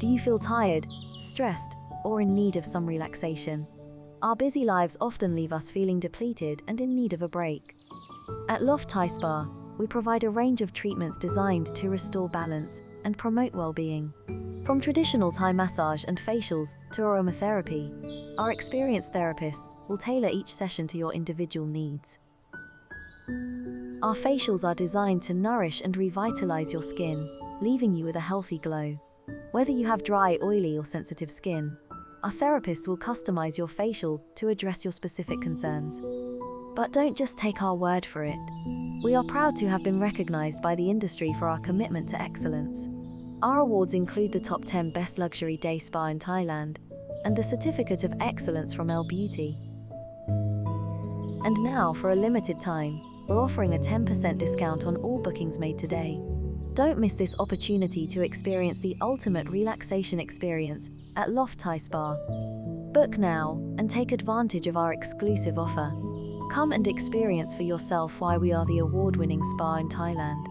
Do you feel tired, stressed, or in need of some relaxation? Our busy lives often leave us feeling depleted and in need of a break. At Loft Thai Spa, we provide a range of treatments designed to restore balance and promote well-being. From traditional Thai massage and facials to aromatherapy, our experienced therapists will tailor each session to your individual needs. Our facials are designed to nourish and revitalize your skin, leaving you with a healthy glow. Whether you have dry, oily, or sensitive skin, our therapists will customize your facial to address your specific concerns. But don't just take our word for it. We are proud to have been recognized by the industry for our commitment to excellence. Our awards include the top 10 Best Luxury Day Spa in Thailand and the Certificate of Excellence from Elle Beauty. And now, for a limited time, we're offering a 10% discount on all bookings made today. Don't miss this opportunity to experience the ultimate relaxation experience at Loft Thai Spa. Book now and take advantage of our exclusive offer. Come and experience for yourself why we are the award-winning spa in Thailand.